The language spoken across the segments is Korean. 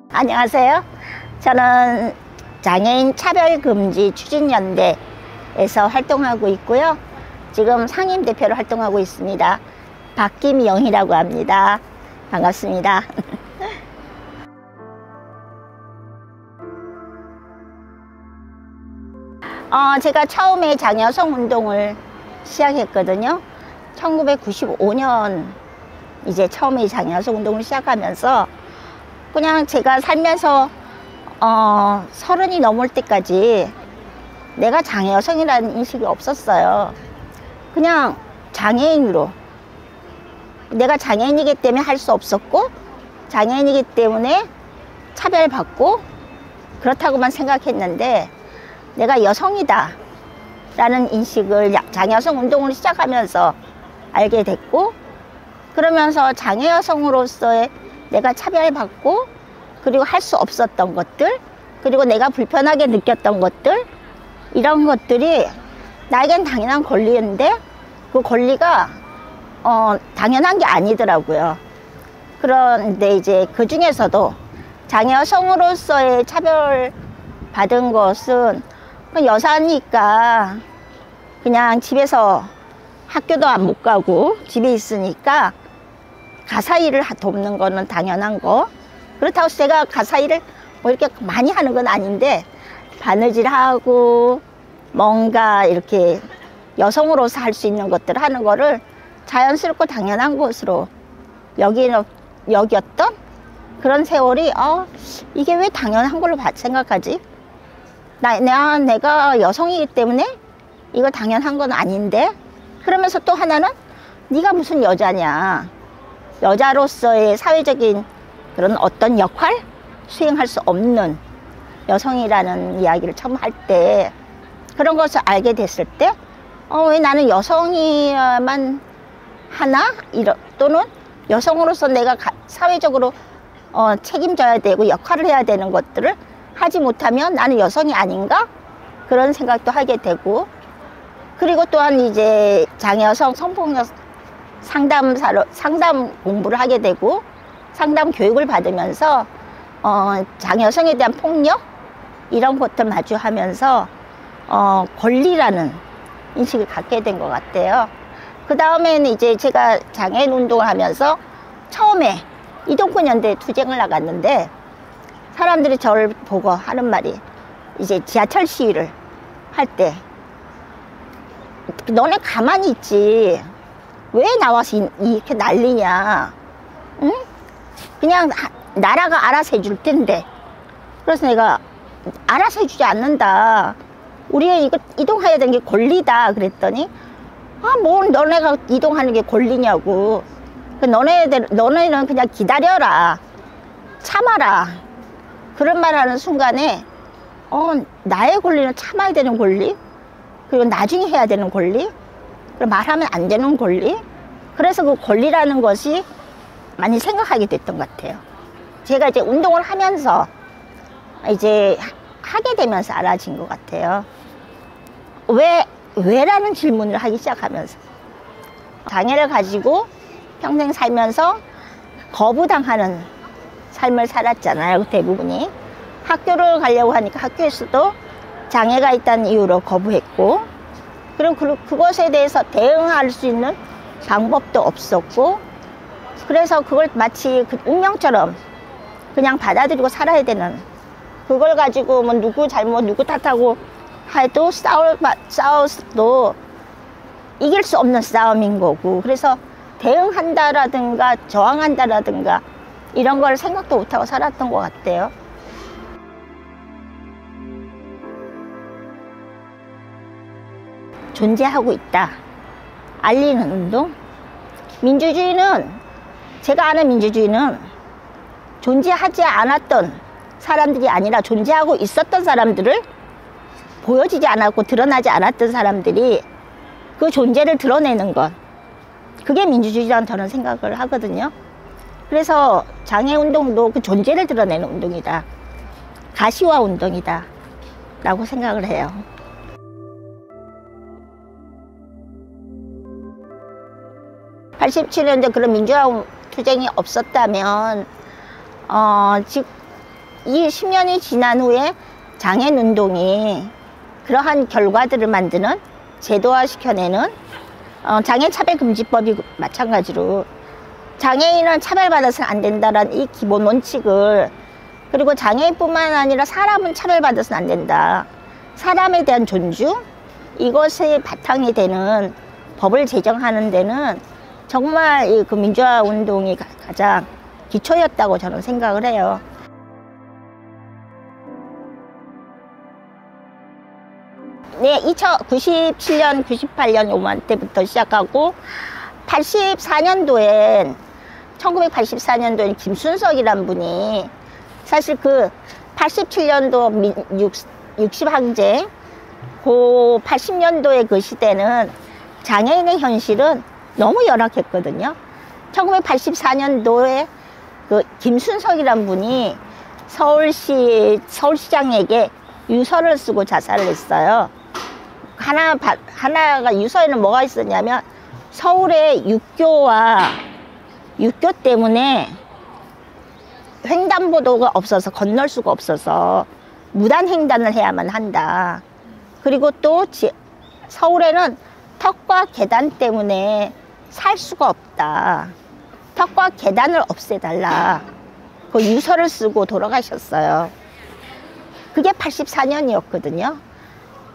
안녕하세요. 저는 장애인 차별금지 추진연대에서 활동하고 있고요. 지금 상임대표로 활동하고 있습니다. 박김영희라고 합니다. 반갑습니다. 제가 처음에 장여성 운동을 시작했거든요. 1995년 이제 처음에 장여성 운동을 시작하면서 그냥 제가 살면서 30이 넘을 때까지 내가 장여성이라는 인식이 없었어요. 그냥 장애인으로 내가 장애인이기 때문에 할 수 없었고 장애인이기 때문에 차별받고 그렇다고만 생각했는데 내가 여성이다 라는 인식을 장여성 운동을 시작하면서 알게 됐고, 그러면서 장애 여성으로서의 내가 차별받고 그리고 할 수 없었던 것들, 그리고 내가 불편하게 느꼈던 것들, 이런 것들이 나에겐 당연한 권리인데 그 권리가 당연한 게 아니더라고요. 그런데 이제 그 중에서도 장애 여성으로서의 차별받은 것은 여자니까 그냥 집에서 학교도 안 못 가고 집에 있으니까 가사 일을 돕는 거는 당연한 거. 그렇다고 해서 제가 가사 일을 뭐 이렇게 많이 하는 건 아닌데 바느질하고 뭔가 이렇게 여성으로서 할 수 있는 것들을 하는 거를 자연스럽고 당연한 것으로 여겼던 그런 세월이 이게 왜 당연한 걸로 생각하지? 내가 여성이기 때문에 이거 당연한 건 아닌데, 그러면서 또 하나는 네가 무슨 여자냐, 여자로서의 사회적인 그런 어떤 역할 수행할 수 없는 여성이라는 이야기를 처음 할 때, 그런 것을 알게 됐을 때 왜 나는 여성이만 하나? 또는 여성으로서 내가 사회적으로 책임져야 되고 역할을 해야 되는 것들을 하지 못하면 나는 여성이 아닌가? 그런 생각도 하게 되고, 그리고 또한 이제 장여성 성폭력 상담 공부를 하게 되고 상담 교육을 받으면서 장여성에 대한 폭력 이런 것들 마주하면서 권리라는 인식을 갖게 된 것 같아요. 그 다음에는 이제 제가 장애인 운동을 하면서 처음에 이동권연대 투쟁을 나갔는데 사람들이 저를 보고 하는 말이, 이제 지하철 시위를 할 때 너네 가만히 있지 왜 나와서 이렇게 난리냐, 응? 그냥 나라가 알아서 해줄 텐데. 그래서 내가 알아서 해주지 않는다, 우리 이거 이동해야 되는 게 권리다 그랬더니 뭘 너네가 이동하는 게 권리냐고, 너네는 그냥 기다려라, 참아라, 그런 말 하는 순간에 나의 권리는 참아야 되는 권리, 그리고 나중에 해야 되는 권리, 그리고 말하면 안 되는 권리, 그래서 그 권리라는 것이 많이 생각하게 됐던 것 같아요. 제가 이제 운동을 하면서 이제 하게 되면서 알아진 것 같아요. 왜라는 질문을 하기 시작하면서, 장애를 가지고 평생 살면서 거부당하는 삶을 살았잖아요, 대부분이. 학교를 가려고 하니까 학교에서도 장애가 있다는 이유로 거부했고, 그리고 그것에 대해서 대응할 수 있는 방법도 없었고, 그래서 그걸 마치 운명처럼 그냥 받아들이고 살아야 되는, 그걸 가지고 뭐 누구 잘못 누구 탓하고 해도 싸워도 이길 수 없는 싸움인 거고, 그래서 대응한다라든가 저항한다라든가 이런 걸 생각도 못하고 살았던 것 같아요. 존재하고 있다, 알리는 운동. 민주주의는, 제가 아는 민주주의는 존재하지 않았던 사람들이 아니라 존재하고 있었던 사람들을, 보여지지 않았고 드러나지 않았던 사람들이 그 존재를 드러내는 것, 그게 민주주의라는 저는 생각을 하거든요. 그래서 장애운동도 그 존재를 드러내는 운동이다. 가시화 운동이다 라고 생각을 해요. (87년대) 그런 민주화 투쟁이 없었다면 지금 이 10년이 지난 후에 장애인운동이 그러한 결과들을 만드는, 제도화시켜내는 장애차별금지법이 마찬가지로 장애인은 차별받아서는 안 된다라는 이 기본 원칙을, 그리고 장애인뿐만 아니라 사람은 차별받아서는 안 된다, 사람에 대한 존중, 이것의 바탕이 되는 법을 제정하는 데는 정말 그 민주화 운동이 가장 기초였다고 저는 생각을 해요. 네, 1997년, 98년 요맘때부터 시작하고 84년도엔 1984년도엔 김순석이란 분이 사실 그 87년도 60항쟁, 그 80년도의 그 시대는 장애인의 현실은 너무 열악했거든요. 1984년도에 그 김순석이란 분이 서울시장에게 유서를 쓰고 자살을 했어요. 하나가 유서에는 뭐가 있었냐면, 서울의 육교 때문에 횡단보도가 없어서 건널 수가 없어서 무단횡단을 해야만 한다. 그리고 또 서울에는 턱과 계단 때문에 살 수가 없다. 턱과 계단을 없애달라. 그 유서를 쓰고 돌아가셨어요. 그게 84년이었거든요.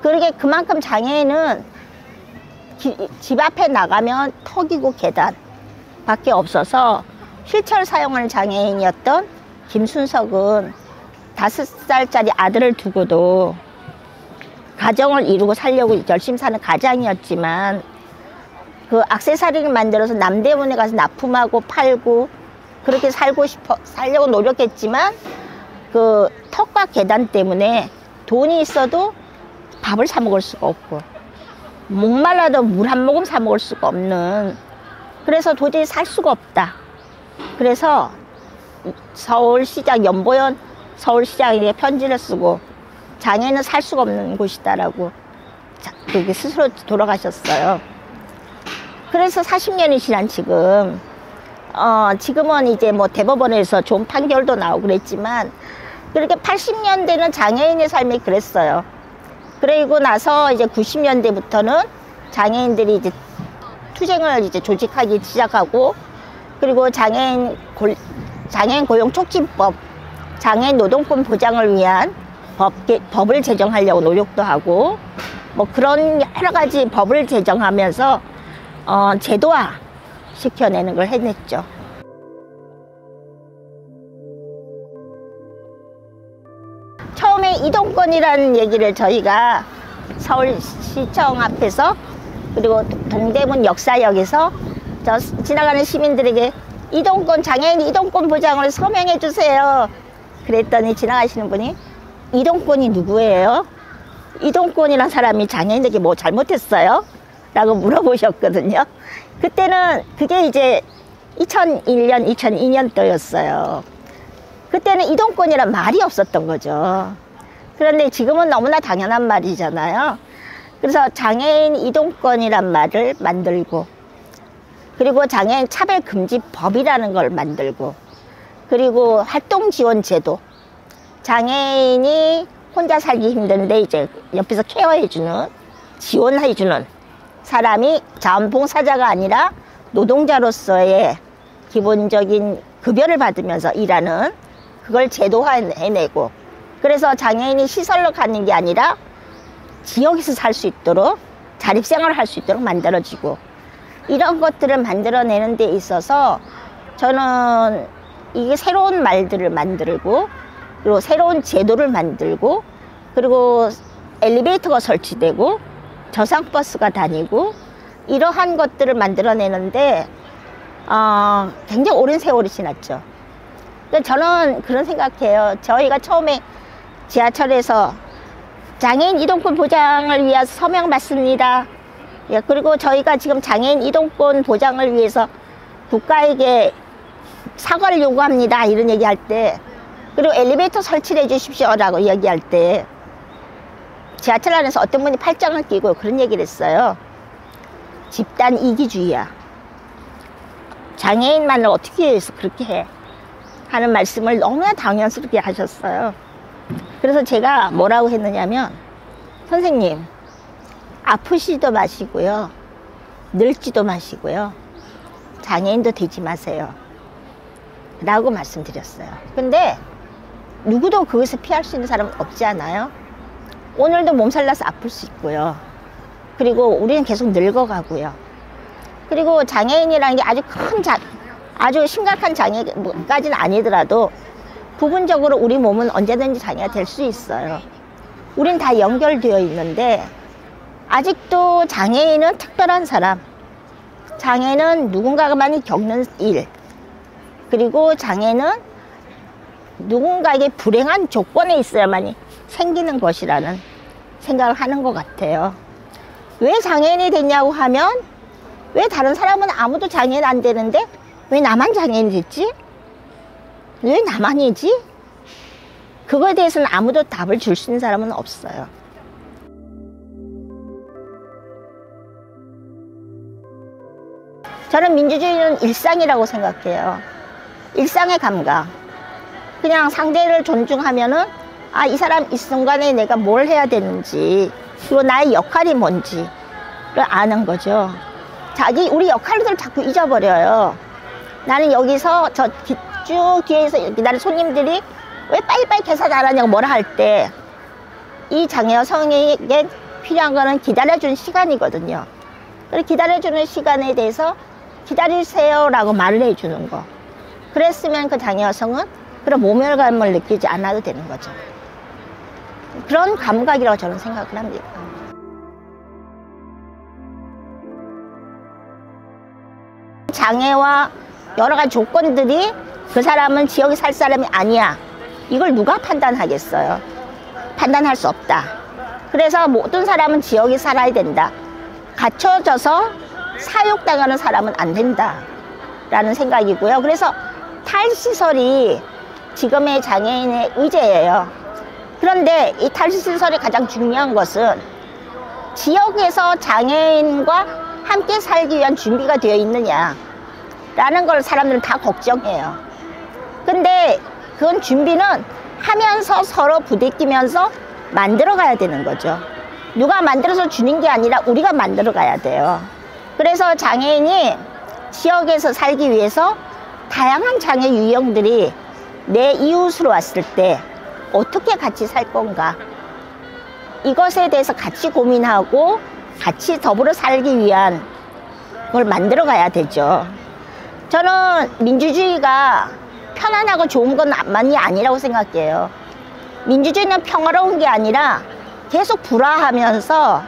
그러게 그만큼 장애인은 집 앞에 나가면 턱이고 계단 밖에 없어서 휠체어를 사용하는 장애인이었던 김순석은 5살짜리 아들을 두고도 가정을 이루고 살려고 열심히 사는 가장이었지만, 그 액세서리를 만들어서 남대문에 가서 납품하고 팔고 그렇게 살려고 노력했지만, 그 턱과 계단 때문에 돈이 있어도 밥을 사 먹을 수가 없고, 목말라도 물 한 모금 사 먹을 수가 없는, 그래서 도저히 살 수가 없다. 그래서 서울시장, 연보현 서울시장에게 편지를 쓰고 장애인은 살 수가 없는 곳이다라고 그렇게 스스로 돌아가셨어요. 그래서 40년이 지난 지금은 이제 뭐 대법원에서 좋은 판결도 나오고 그랬지만, 그렇게 80년대는 장애인의 삶이 그랬어요. 그리고 나서 이제 90년대부터는 장애인들이 이제 투쟁을 이제 조직하기 시작하고, 그리고 장애인 고용 촉진법, 장애인 노동권 보장을 위한 법을 제정하려고 노력도 하고, 뭐 그런 여러 가지 법을 제정하면서 제도화 시켜내는 걸 해냈죠. 처음에 이동권이라는 얘기를 저희가 서울시청 앞에서, 그리고 동대문 역사역에서 지나가는 시민들에게 장애인 이동권 보장을 서명해 주세요. 그랬더니 지나가시는 분이 이동권이 누구예요? 이동권이란 사람이 장애인에게 뭐 잘못했어요? 라고 물어보셨거든요. 그때는 그게 이제 2001년, 2002년도였어요. 그때는 이동권이란 말이 없었던 거죠. 그런데 지금은 너무나 당연한 말이잖아요. 그래서 장애인 이동권이란 말을 만들고, 그리고 장애인 차별금지법이라는 걸 만들고, 그리고 활동지원제도, 장애인이 혼자 살기 힘든데 이제 옆에서 케어해주는, 지원해주는 사람이 자원봉사자가 아니라 노동자로서의 기본적인 급여를 받으면서 일하는, 그걸 제도화해내고, 그래서 장애인이 시설로 가는 게 아니라 지역에서 살 수 있도록, 자립생활을 할 수 있도록 만들어지고, 이런 것들을 만들어내는 데 있어서 저는 이게 새로운 말들을 만들고, 그리고 새로운 제도를 만들고, 그리고 엘리베이터가 설치되고 저상버스가 다니고, 이러한 것들을 만들어내는데 굉장히 오랜 세월이 지났죠. 저는 그런 생각해요. 저희가 처음에 지하철에서 장애인 이동권 보장을 위해서 서명 받습니다. 그리고 저희가 지금 장애인 이동권 보장을 위해서 국가에게 사과를 요구합니다. 이런 얘기할 때 그리고 엘리베이터 설치를 해주십시오라고 이야기할 때 지하철 안에서 어떤 분이 팔짱을 끼고 그런 얘기를 했어요. 집단 이기주의야. 장애인만을 어떻게 해서 그렇게 해? 하는 말씀을 너무나 당연스럽게 하셨어요. 그래서 제가 뭐라고 했느냐면, 선생님, 아프시지도 마시고요, 늙지도 마시고요, 장애인도 되지 마세요 라고 말씀드렸어요. 근데 누구도 그것을 피할 수 있는 사람은 없지 않아요? 오늘도 몸살 나서 아플 수 있고요, 그리고 우리는 계속 늙어가고요, 그리고 장애인이라는 게 아주 심각한 장애까지는 아니더라도 부분적으로 우리 몸은 언제든지 장애가 될 수 있어요. 우린 다 연결되어 있는데 아직도 장애인은 특별한 사람, 장애는 누군가가 많이 겪는 일, 그리고 장애는 누군가에게 불행한 조건에 있어야만이 생기는 것이라는 생각을 하는 것 같아요. 왜 장애인이 됐냐고 하면, 왜 다른 사람은 아무도 장애인 안 되는데 왜 나만 장애인이 됐지? 왜 나만이지? 그거에 대해서는 아무도 답을 줄 수 있는 사람은 없어요. 저는 민주주의는 일상이라고 생각해요. 일상의 감각. 그냥 상대를 존중하면은, 아, 이 사람 이 순간에 내가 뭘 해야 되는지, 그리고 나의 역할이 뭔지를 아는 거죠. 우리 역할들을 자꾸 잊어버려요. 나는 여기서 쭉 뒤에서 기다리는 손님들이 왜 빨리빨리 계산 안 하냐고 뭐라 할 때, 이 장애 여성에게 필요한 거는 기다려주는 시간이거든요. 그래서 기다려주는 시간에 대해서 기다리세요 라고 말을 해주는 거. 그랬으면 그 장애 여성은 그런 모멸감을 느끼지 않아도 되는 거죠. 그런 감각이라고 저는 생각을 합니다. 장애와 여러 가지 조건들이 그 사람은 지역에 살 사람이 아니야, 이걸 누가 판단하겠어요? 판단할 수 없다. 그래서 모든 사람은 지역에 살아야 된다. 갇혀져서 사육당하는 사람은 안 된다 라는 생각이고요. 그래서 탈시설이 지금의 장애인의 의제예요. 그런데 이 탈시설이 가장 중요한 것은 지역에서 장애인과 함께 살기 위한 준비가 되어 있느냐 라는 걸 사람들은 다 걱정해요. 근데 그건 준비는 하면서 서로 부대끼면서 만들어 가야 되는 거죠. 누가 만들어서 주는 게 아니라 우리가 만들어 가야 돼요. 그래서 장애인이 지역에서 살기 위해서 다양한 장애 유형들이 내 이웃으로 왔을 때 어떻게 같이 살 건가, 이것에 대해서 같이 고민하고 같이 더불어 살기 위한 걸 만들어 가야 되죠. 저는 민주주의가 편안하고 좋은 것만이 아니라고 생각해요. 민주주의는 평화로운 게 아니라 계속 불화하면서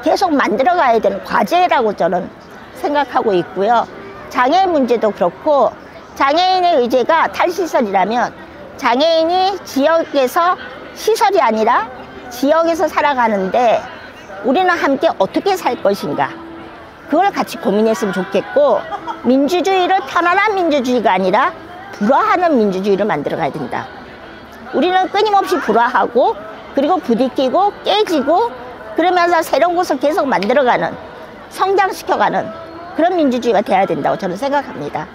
계속 만들어 가야 되는 과제라고 저는 생각하고 있고요. 장애인 문제도 그렇고, 장애인의 의제가 탈시설이라면 장애인이 지역에서 시설이 아니라 지역에서 살아가는데 우리는 함께 어떻게 살 것인가, 그걸 같이 고민했으면 좋겠고, 민주주의를 편안한 민주주의가 아니라 불화하는 민주주의를 만들어 가야 된다. 우리는 끊임없이 불화하고 그리고 부딪히고 깨지고 그러면서 새로운 것을 계속 만들어가는, 성장시켜가는 그런 민주주의가 돼야 된다고 저는 생각합니다.